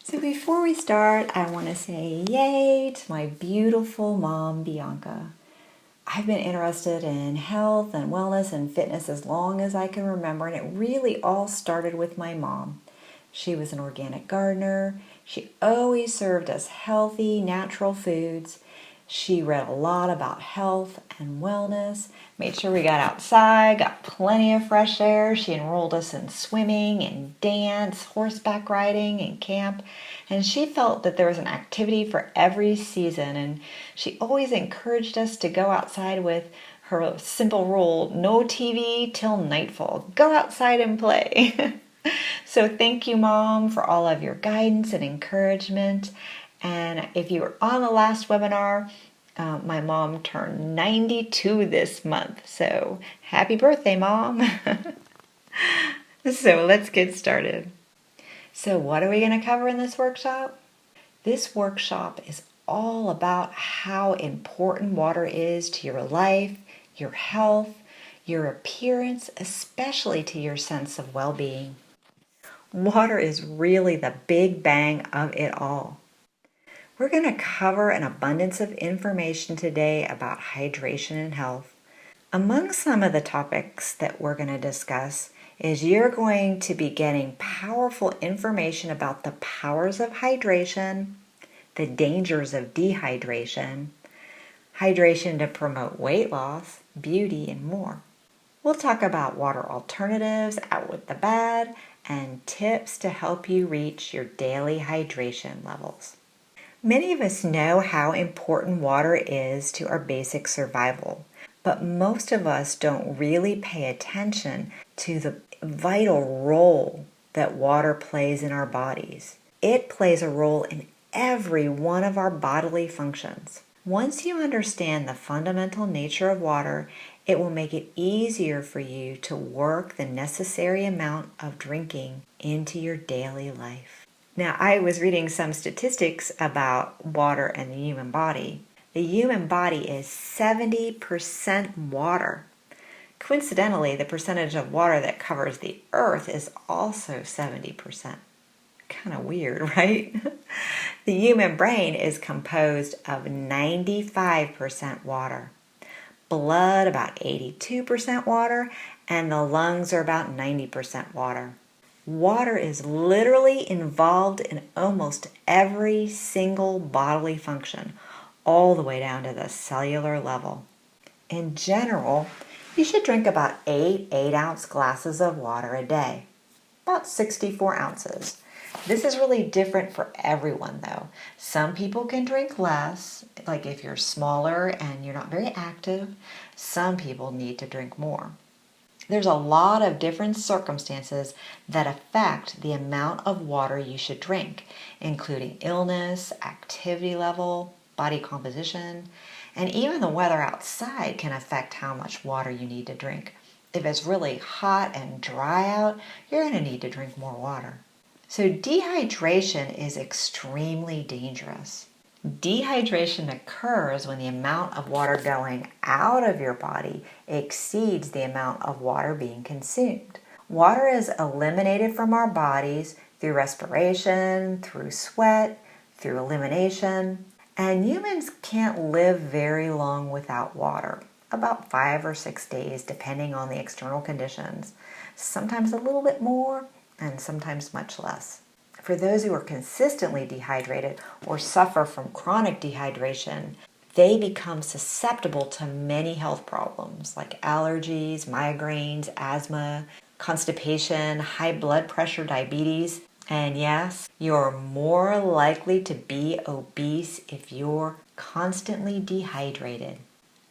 So before we start, I want to say yay to my beautiful mom, Bianca. I've been interested in health and wellness and fitness as long as I can remember, and it really all started with my mom. She was an organic gardener. She always served us healthy, natural foods. She read a lot about health and wellness, made sure we got outside, got plenty of fresh air. She enrolled us in swimming and dance, horseback riding and camp. And she felt that there was an activity for every season. And she always encouraged us to go outside with her simple rule, no TV till nightfall. Go outside and play. So thank you, Mom, for all of your guidance and encouragement. And if you were on the last webinar, my mom turned 92 this month. So happy birthday, Mom. So let's get started. So what are we going to cover in this workshop? This workshop is all about how important water is to your life, your health, your appearance, especially to your sense of well-being. Water is really the big bang of it all. We're going to cover an abundance of information today about hydration and health. Among some of the topics that we're going to discuss is you're going to be getting powerful information about the powers of hydration, the dangers of dehydration, hydration to promote weight loss, beauty, and more. We'll talk about water alternatives, out with the bad, and tips to help you reach your daily hydration levels. Many of us know how important water is to our basic survival, but most of us don't really pay attention to the vital role that water plays in our bodies. It plays a role in every one of our bodily functions. Once you understand the fundamental nature of water, it will make it easier for you to work the necessary amount of drinking into your daily life. Now, I was reading some statistics about water and the human body. The human body is 70% water. Coincidentally, the percentage of water that covers the earth is also 70%. Kind of weird, right? The human brain is composed of 95% water. Blood about 82% water, and the lungs are about 90% water. Water is literally involved in almost every single bodily function, all the way down to the cellular level. In general, you should drink about 8 8-ounce glasses of water a day, about 64 ounces. This is really different for everyone, though. Some people can drink less, like if you're smaller and you're not very active. Some people need to drink more. There's a lot of different circumstances that affect the amount of water you should drink, including illness, activity level, body composition, and even the weather outside can affect how much water you need to drink. If it's really hot and dry out, you're going to need to drink more water. So dehydration is extremely dangerous. Dehydration occurs when the amount of water going out of your body exceeds the amount of water being consumed. Water is eliminated from our bodies through respiration, through sweat, through elimination, and humans can't live very long without water, about 5 or 6 days depending on the external conditions, sometimes a little bit more and sometimes much less. For those who are consistently dehydrated or suffer from chronic dehydration, they become susceptible to many health problems like allergies, migraines, asthma, constipation, high blood pressure, diabetes, and yes, you're more likely to be obese if you're constantly dehydrated.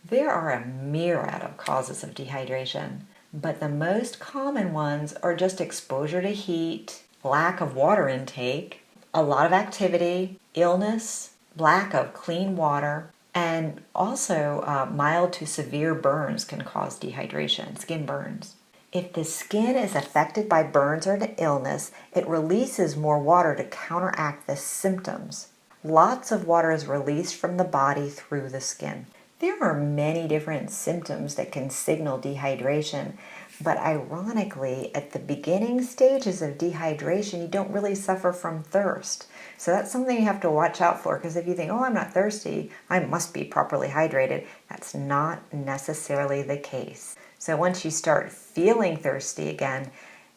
There are a myriad of causes of dehydration, but the most common ones are just exposure to heat, lack of water intake, a lot of activity, illness, lack of clean water, and also mild to severe burns can cause dehydration, skin burns. If the skin is affected by burns or an illness, it releases more water to counteract the symptoms. Lots of water is released from the body through the skin. There are many different symptoms that can signal dehydration, But ironically, at the beginning stages of dehydration, you don't really suffer from thirst. So that's something you have to watch out for, because if you think, oh, I'm not thirsty, I must be properly hydrated, that's not necessarily the case. So once you start feeling thirsty again,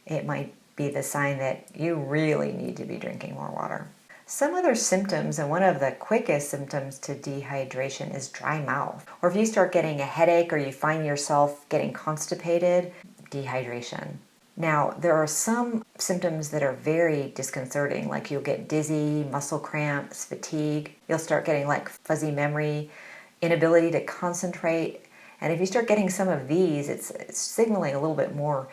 it might be the sign that you really need to be drinking more water. Some other symptoms, and one of the quickest symptoms to dehydration is dry mouth. Or if you start getting a headache or you find yourself getting constipated, dehydration. Now, there are some symptoms that are very disconcerting, like you'll get dizzy, muscle cramps, fatigue. You'll start getting like fuzzy memory, inability to concentrate. And if you start getting some of these, it's signaling a little bit more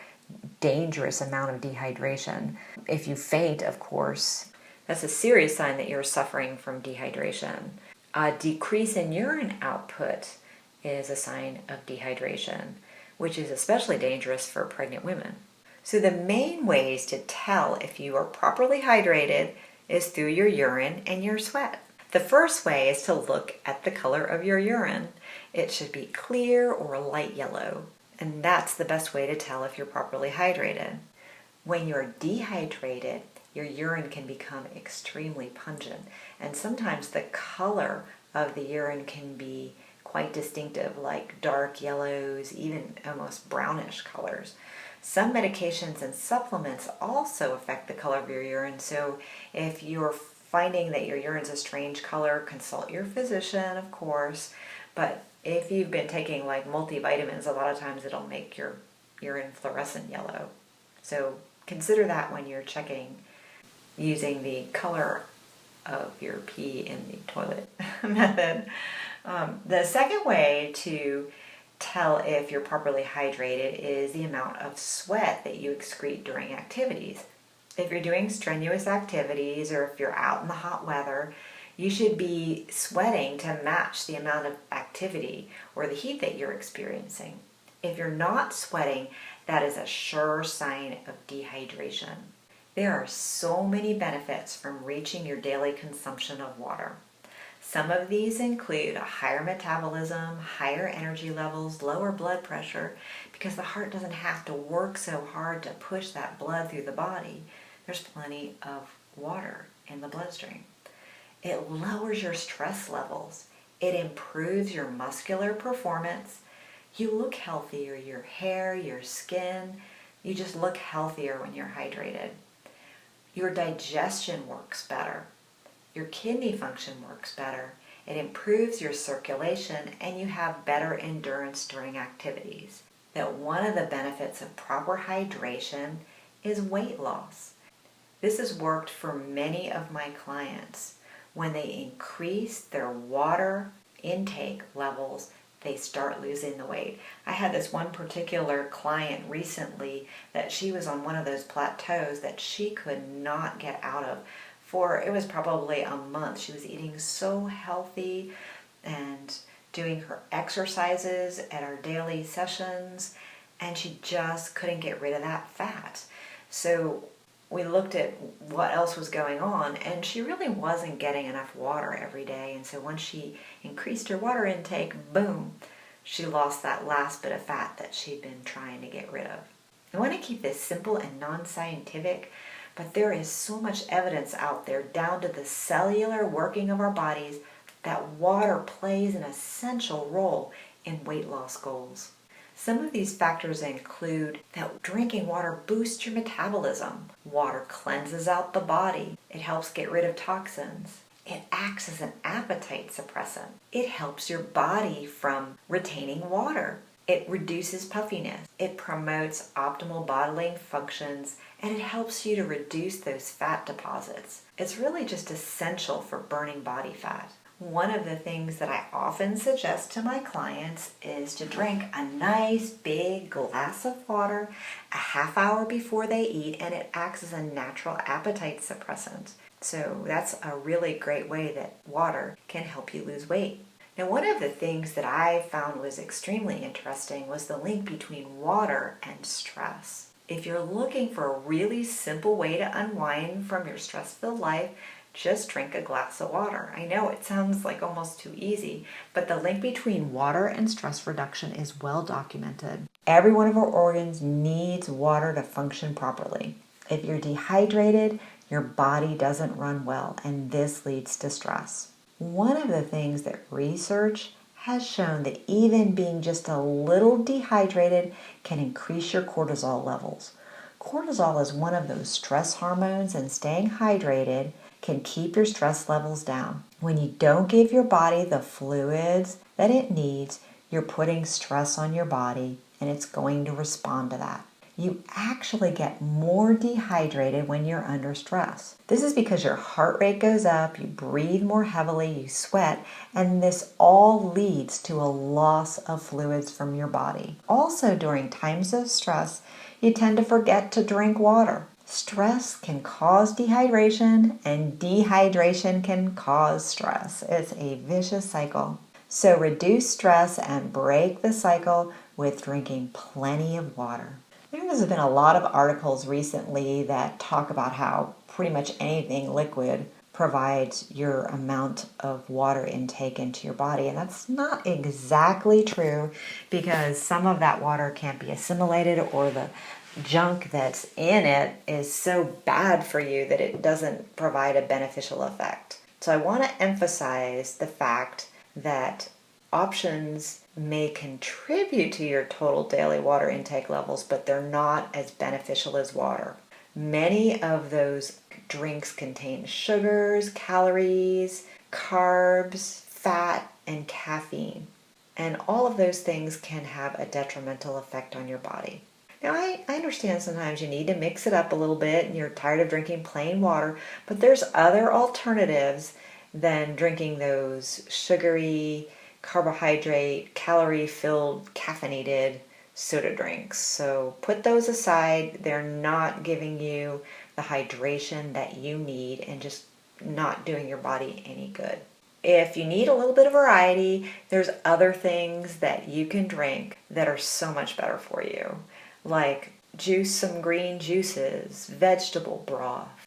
dangerous amount of dehydration. If you faint, of course, that's a serious sign that you're suffering from dehydration. A decrease in urine output is a sign of dehydration, which is especially dangerous for pregnant women. So the main ways to tell if you are properly hydrated is through your urine and your sweat. The first way is to look at the color of your urine. It should be clear or light yellow, and that's the best way to tell if you're properly hydrated. When you're dehydrated, your urine can become extremely pungent, and sometimes the color of the urine can be quite distinctive, like dark yellows, even almost brownish colors. Some medications and supplements also affect the color of your urine, so if you're finding that your urine's a strange color, consult your physician, of course. But if you've been taking like multivitamins, a lot of times it'll make your urine fluorescent yellow. So consider that when you're checking using the color of your pee in the toilet method. The second way to tell if you're properly hydrated is the amount of sweat that you excrete during activities. If you're doing strenuous activities or if you're out in the hot weather, you should be sweating to match the amount of activity or the heat that you're experiencing. If you're not sweating, that is a sure sign of dehydration. There are so many benefits from reaching your daily consumption of water. Some of these include a higher metabolism, higher energy levels, lower blood pressure, because the heart doesn't have to work so hard to push that blood through the body. There's plenty of water in the bloodstream. It lowers your stress levels. It improves your muscular performance. You look healthier, your hair, your skin, you just look healthier when you're hydrated. Your digestion works better. Your kidney function works better. It improves your circulation and you have better endurance during activities. That one of the benefits of proper hydration is weight loss. This has worked for many of my clients. When they increase their water intake levels, they start losing the weight. I had this one particular client recently that she was on one of those plateaus that she could not get out of for, it was probably a month. She was eating so healthy and doing her exercises at our daily sessions, and she just couldn't get rid of that fat. So we looked at what else was going on, and she really wasn't getting enough water every day. And so once she increased her water intake, boom, she lost that last bit of fat that she'd been trying to get rid of. I want to keep this simple and non-scientific, but there is so much evidence out there down to the cellular working of our bodies that water plays an essential role in weight loss goals. Some of these factors include that drinking water boosts your metabolism. Water cleanses out the body. It helps get rid of toxins. It acts as an appetite suppressant. It helps your body from retaining water. It reduces puffiness. It promotes optimal bodily functions, and it helps you to reduce those fat deposits. It's really just essential for burning body fat. One of the things that I often suggest to my clients is to drink a nice big glass of water a half hour before they eat, and it acts as a natural appetite suppressant. So that's a really great way that water can help you lose weight. Now, one of the things that I found was extremely interesting was the link between water and stress. If you're looking for a really simple way to unwind from your stress-filled life, just drink a glass of water. I know it sounds like almost too easy, but the link between water and stress reduction is well documented. Every one of our organs needs water to function properly. If you're dehydrated, your body doesn't run well, and this leads to stress. One of the things that research has shown that even being just a little dehydrated can increase your cortisol levels. Cortisol is one of those stress hormones, and staying hydrated can keep your stress levels down. When you don't give your body the fluids that it needs, you're putting stress on your body, and it's going to respond to that. You actually get more dehydrated when you're under stress. This is because your heart rate goes up, you breathe more heavily, you sweat, and this all leads to a loss of fluids from your body. Also, during times of stress, you tend to forget to drink water. Stress can cause dehydration, and dehydration can cause stress. It's a vicious cycle. So reduce stress and break the cycle with drinking plenty of water. There's been a lot of articles recently that talk about how pretty much anything liquid provides your amount of water intake into your body. And that's not exactly true, because some of that water can't be assimilated, or the junk that's in it is so bad for you that it doesn't provide a beneficial effect. So I want to emphasize the fact that options may contribute to your total daily water intake levels, but they're not as beneficial as water. Many of those drinks contain sugars, calories, carbs, fat, and caffeine. And all of those things can have a detrimental effect on your body. Now, I understand sometimes you need to mix it up a little bit and you're tired of drinking plain water, but there's other alternatives than drinking those sugary, carbohydrate, calorie-filled, caffeinated soda drinks. So put those aside. They're not giving you the hydration that you need and just not doing your body any good. If you need a little bit of variety, there's other things that you can drink that are so much better for you, like juice some green juices, vegetable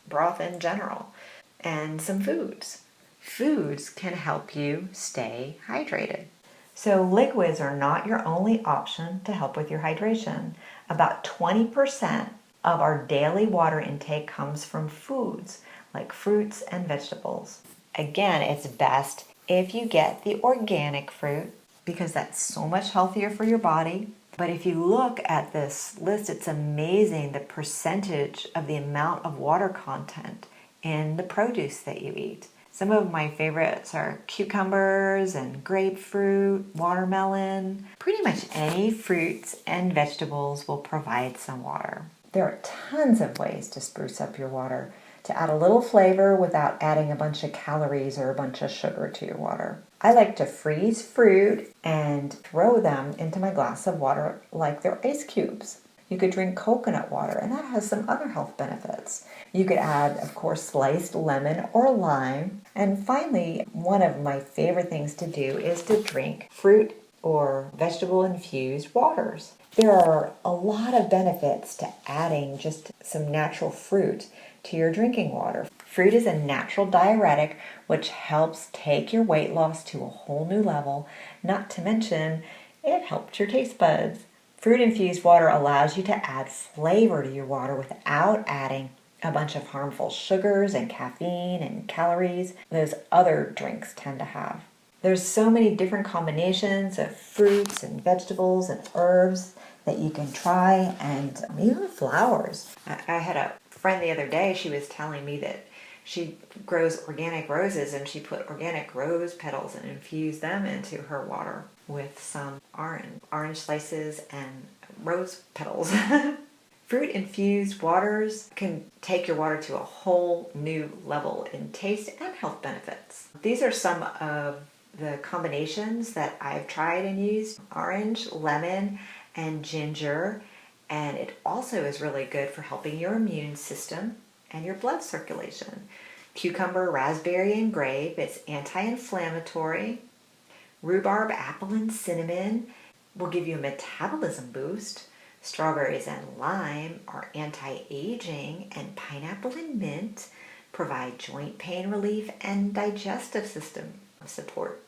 broth in general, and some foods. Foods can help you stay hydrated. So liquids are not your only option to help with your hydration. About 20% of our daily water intake comes from foods like fruits and vegetables. Again, it's best if you get the organic fruit, because that's so much healthier for your body. But if you look at this list, it's amazing the percentage of the amount of water content in the produce that you eat. Some of my favorites are cucumbers and grapefruit, watermelon. Pretty much any fruits and vegetables will provide some water. There are tons of ways to spruce up your water, to add a little flavor without adding a bunch of calories or a bunch of sugar to your water. I like to freeze fruit and throw them into my glass of water like they're ice cubes. You could drink coconut water, and that has some other health benefits. You could add, of course, sliced lemon or lime. And finally, one of my favorite things to do is to drink fruit or vegetable infused waters. There are a lot of benefits to adding just some natural fruit to your drinking water. Fruit is a natural diuretic, which helps take your weight loss to a whole new level. Not to mention, it helps your taste buds. Fruit-infused water allows you to add flavor to your water without adding a bunch of harmful sugars and caffeine and calories those other drinks tend to have. There's so many different combinations of fruits and vegetables and herbs that you can try, and even flowers. I had a friend the other day, she was telling me that she grows organic roses, and she put organic rose petals and infused them into her water with some orange slices and rose petals. Fruit-infused waters can take your water to a whole new level in taste and health benefits. These are some of the combinations that I've tried and used: orange, lemon, and ginger. And it also is really good for helping your immune system and your blood circulation. Cucumber, raspberry, and grape, it's anti-inflammatory. Rhubarb, apple, and cinnamon will give you a metabolism boost. Strawberries and lime are anti-aging, and pineapple and mint provide joint pain relief and digestive system support.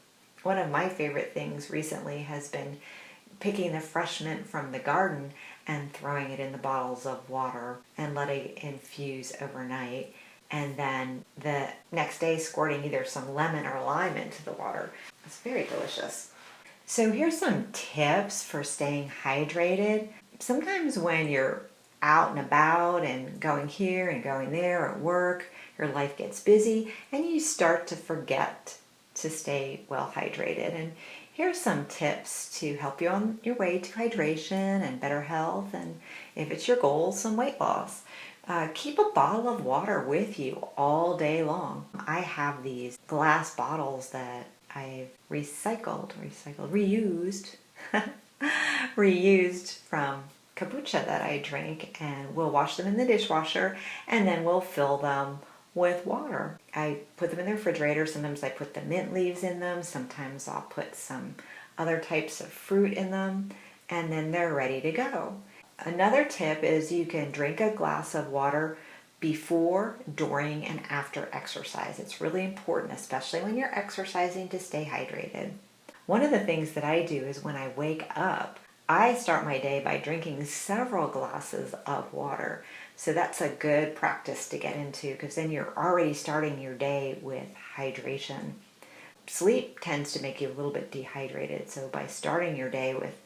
One of my favorite things recently has been picking the fresh mint from the garden and throwing it in the bottles of water and letting it infuse overnight, and then the next day squirting either some lemon or lime into the water. It's very delicious. So here's some tips for staying hydrated. Sometimes when you're out and about and going here and going there at work, your life gets busy and you start to forget to stay well hydrated. And here's some tips to help you on your way to hydration and better health, and if it's your goal, some weight loss. Keep a bottle of water with you all day long. I have these glass bottles that I've reused from kombucha that I drink, and we'll wash them in the dishwasher and then we'll fill them with water. I put them in the refrigerator. Sometimes I put the mint leaves in them. Sometimes I'll put some other types of fruit in them, and then they're ready to go. Another tip is you can drink a glass of water before, during, and after exercise. It's really important, especially when you're exercising, to stay hydrated. One of the things that I do is when I wake up, I start my day by drinking several glasses of water. So that's a good practice to get into, because then you're already starting your day with hydration. Sleep tends to make you a little bit dehydrated, so by starting your day with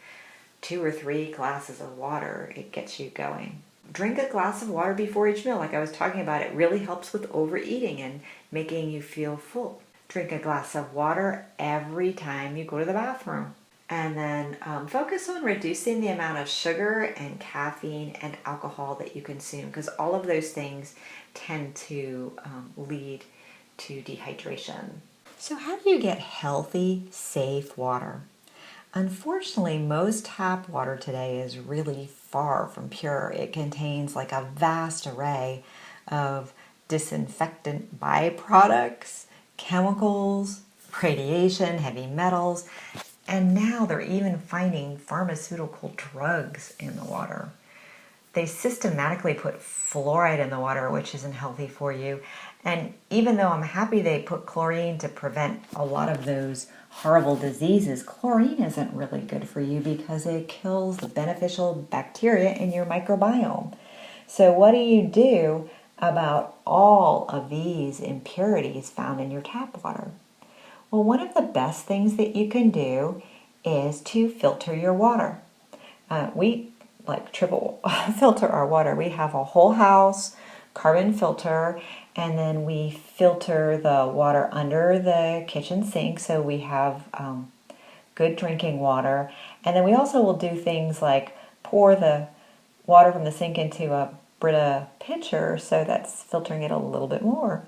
2 or 3 glasses of water, it gets you going. Drink a glass of water before each meal. Like I was talking about, it really helps with overeating and making you feel full. Drink a glass of water every time you go to the bathroom. And then focus on reducing the amount of sugar and caffeine and alcohol that you consume, because all of those things tend to lead to dehydration. So how do you get healthy, safe water? Unfortunately, most tap water today is really far from pure. It contains like a vast array of disinfectant byproducts, chemicals, radiation, heavy metals, and now they're even finding pharmaceutical drugs in the water. They systematically put fluoride in the water, which isn't healthy for you. And even though I'm happy they put chlorine to prevent a lot of those horrible diseases, chlorine isn't really good for you because it kills the beneficial bacteria in your microbiome. So what do you do about all of these impurities found in your tap water? Well, one of the best things that you can do is to filter your water. We like triple filter our water. We have a whole house carbon filter, and then we filter the water under the kitchen sink so we have good drinking water. And then we also will do things like pour the water from the sink into a Brita pitcher, so that's filtering it a little bit more.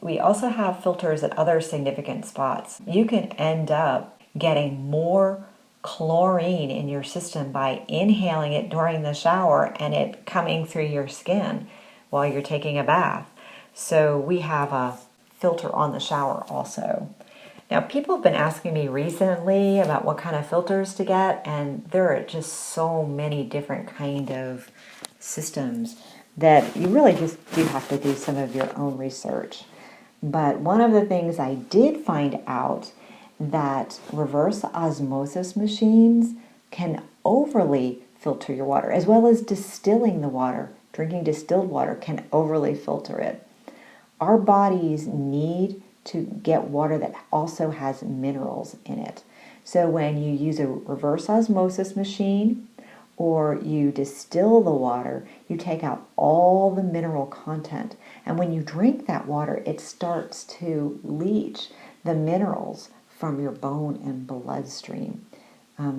We also have filters at other significant spots. You can end up getting more chlorine in your system by inhaling it during the shower and it coming through your skin while you're taking a bath. So we have a filter on the shower also. Now, people have been asking me recently about what kind of filters to get, and there are just so many different kind of systems that you really just do have to do some of your own research. But one of the things I did find out that reverse osmosis machines can overly filter your water, as well as distilling the water. Drinking distilled water can overly filter it. Our bodies need to get water that also has minerals in it. So when you use a reverse osmosis machine or you distill the water, you take out all the mineral content. And when you drink that water, it starts to leach the minerals from your bone and bloodstream.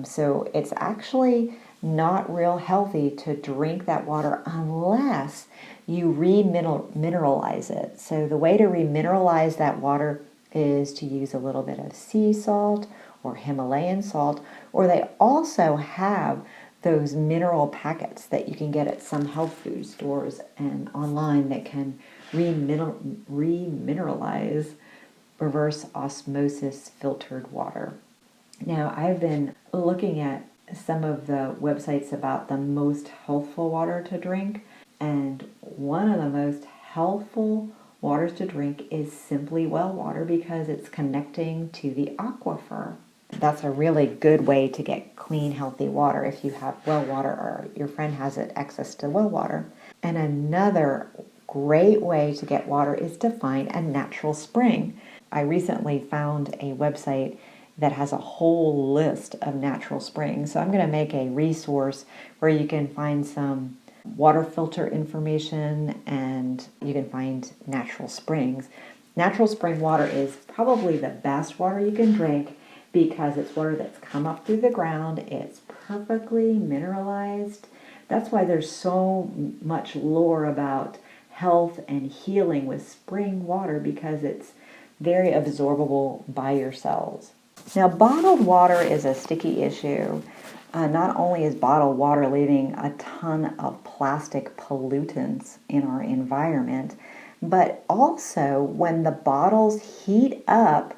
So it's actually not real healthy to drink that water unless you remineralize it. So the way to remineralize that water is to use a little bit of sea salt or Himalayan salt, or they also have those mineral packets that you can get at some health food stores and online that can remineralize reverse osmosis filtered water. Now, I've been looking at some of the websites about the most healthful water to drink, and one of the most healthful waters to drink is simply well water because it's connecting to the aquifer. That's a really good way to get clean, healthy water if you have well water or your friend has access to well water. And another great way to get water is to find a natural spring. I recently found a website that has a whole list of natural springs. So I'm going to make a resource where you can find some water filter information and you can find natural springs. Natural spring water is probably the best water you can drink because it's water that's come up through the ground. It's perfectly mineralized. That's why there's so much lore about health and healing with spring water, because it's very absorbable by your cells. Now, bottled water is a sticky issue. Not only is bottled water leaving a ton of plastic pollutants in our environment, but also when the bottles heat up,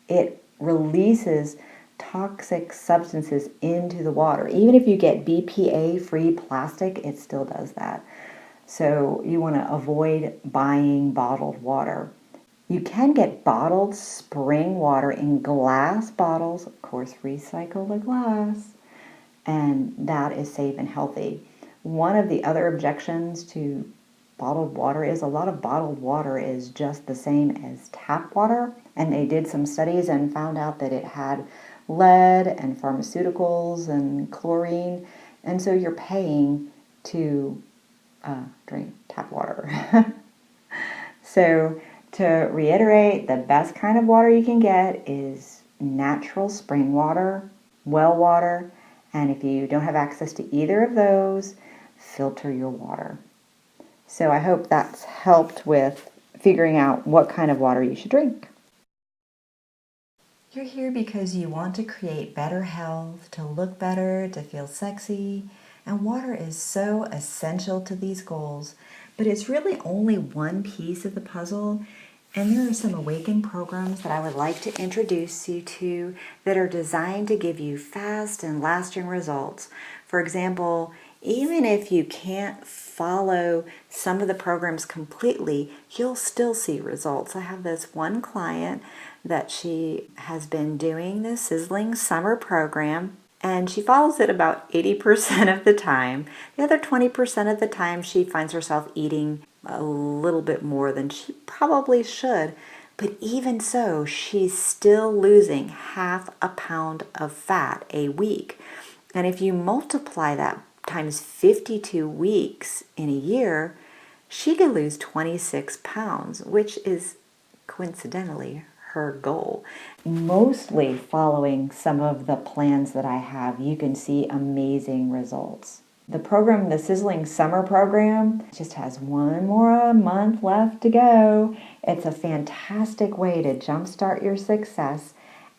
it releases toxic substances into the water. Even if you get BPA-free plastic, it still does that. So you want to avoid buying bottled water. You can get bottled spring water in glass bottles. Of course, recycle the glass. And that is safe and healthy. One of the other objections to bottled water is a lot of bottled water is just the same as tap water. And they did some studies and found out that it had lead and pharmaceuticals and chlorine. And so you're paying to drink tap water. So to reiterate, the best kind of water you can get is natural spring water, well water, and if you don't have access to either of those, filter your water. So I hope that's helped with figuring out what kind of water you should drink. You're here because you want to create better health, to look better, to feel sexy, and water is so essential to these goals. But it's really only one piece of the puzzle, and there are some Awaken programs that I would like to introduce you to that are designed to give you fast and lasting results. For example, even if you can't follow some of the programs completely, you'll still see results. I have this one client that she has been doing the Sizzling Summer program, and she follows it about 80% of the time. The other 20% of the time, she finds herself eating a little bit more than she probably should. But even so, she's still losing half a pound of fat a week. And if you multiply that times 52 weeks in a year, she could lose 26 pounds, which is coincidentally her goal. Mostly following some of the plans that I have, you can see amazing results. The program, the Sizzling Summer program, just has one more month left to go. It's a fantastic way to jumpstart your success,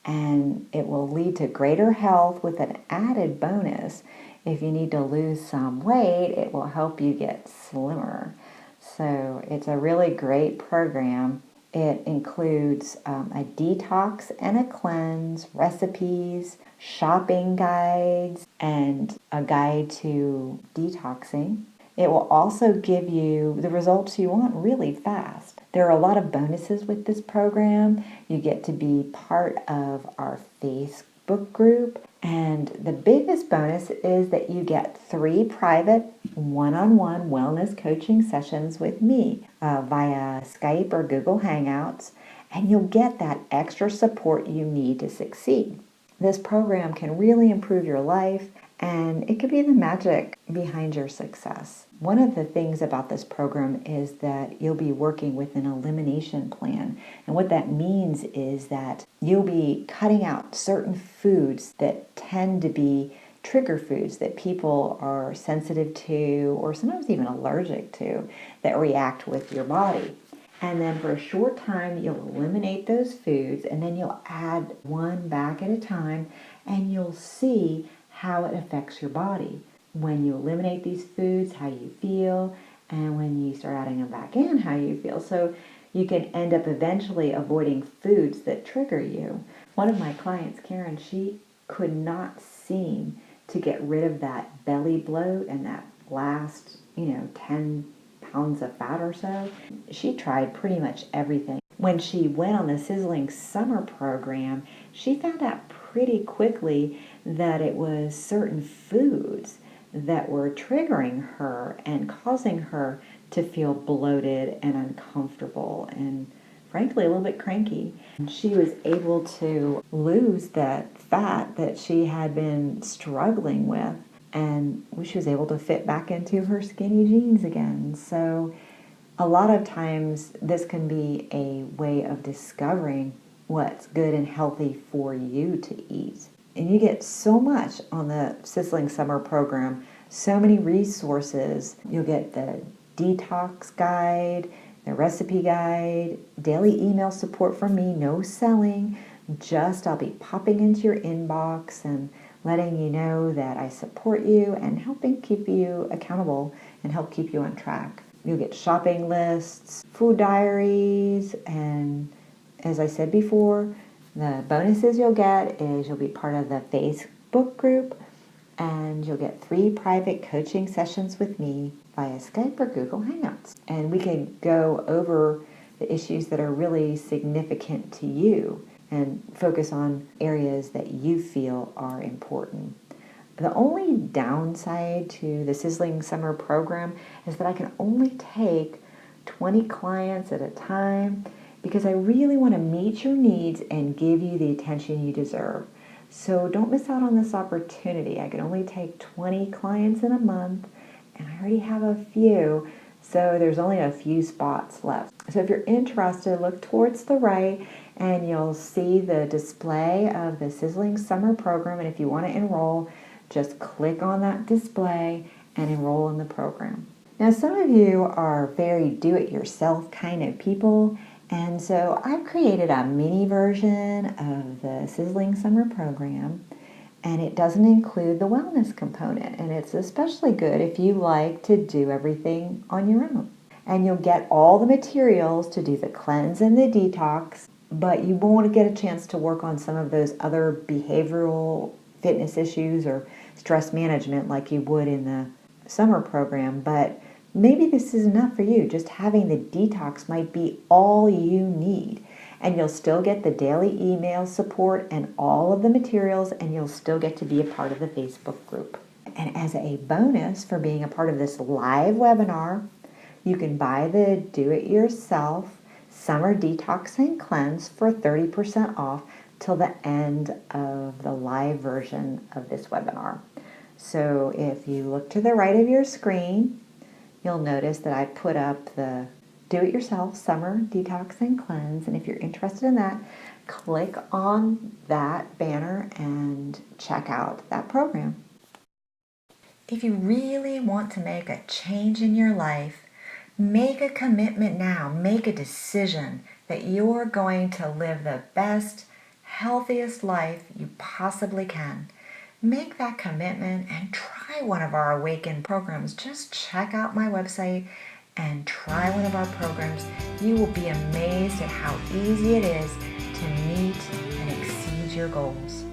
and it will lead to greater health with an added bonus. If you need to lose some weight, it will help you get slimmer. So it's a really great program. It includes a detox and a cleanse, recipes, shopping guides, and a guide to detoxing. It will also give you the results you want really fast. There are a lot of bonuses with this program. You get to be part of our Facebook group. And the biggest bonus is that you get 3 private one-on-one wellness coaching sessions with me via Skype or Google Hangouts, and you'll get that extra support you need to succeed. This program can really improve your life, and it could be the magic behind your success. One of the things about this program is that you'll be working with an elimination plan. And what that means is that you'll be cutting out certain foods that tend to be trigger foods that people are sensitive to or sometimes even allergic to that react with your body. And then for a short time, you'll eliminate those foods, and then you'll add one back at a time, and you'll see how it affects your body. When you eliminate these foods, how you feel, and when you start adding them back in, how you feel. So you can end up eventually avoiding foods that trigger you. One of my clients, Karen, she could not seem to get rid of that belly bloat and that last, 10 pounds of fat or so. She tried pretty much everything. When she went on the Sizzling Summer program, she found out pretty quickly that it was certain foods that were triggering her and causing her to feel bloated and uncomfortable and frankly a little bit cranky. She was able to lose that fat that she had been struggling with, and she was able to fit back into her skinny jeans again. So a lot of times this can be a way of discovering what's good and healthy for you to eat. And you get so much on the Sizzling Summer program, so many resources. You'll get the detox guide, the recipe guide, daily email support from me, no selling, just I'll be popping into your inbox and letting you know that I support you and helping keep you accountable and help keep you on track. You'll get shopping lists, food diaries, and as I said before, the bonuses you'll get is you'll be part of the Facebook group, and you'll get 3 private coaching sessions with me via Skype or Google Hangouts. And we can go over the issues that are really significant to you and focus on areas that you feel are important. The only downside to the Sizzling Summer program is that I can only take 20 clients at a time because I really want to meet your needs and give you the attention you deserve. So don't miss out on this opportunity. I can only take 20 clients in a month, and I already have a few, so there's only a few spots left. So if you're interested, look towards the right and you'll see the display of the Sizzling Summer program, and if you want to enroll, just click on that display and enroll in the program. Now, some of you are very do-it-yourself kind of people, and so I've created a mini version of the Sizzling Summer program, and it doesn't include the wellness component, and it's especially good if you like to do everything on your own. And you'll get all the materials to do the cleanse and the detox, but you won't get a chance to work on some of those other behavioral fitness issues or stress management like you would in the summer program. But maybe this is enough for you. Just having the detox might be all you need. And you'll still get the daily email support and all of the materials, and you'll still get to be a part of the Facebook group. And as a bonus for being a part of this live webinar, you can buy the Do-It-Yourself Summer Detox and Cleanse for 30% off till the end of the live version of this webinar. So if you look to the right of your screen, you'll notice that I put up the Do-It-Yourself Summer Detox and Cleanse, and if you're interested in that, click on that banner and check out that program. If you really want to make a change in your life, make a commitment now, make a decision that you're going to live the best, healthiest life you possibly can. Make that commitment and try one of our Awaken programs. Just check out my website and try one of our programs. You will be amazed at how easy it is to meet and exceed your goals.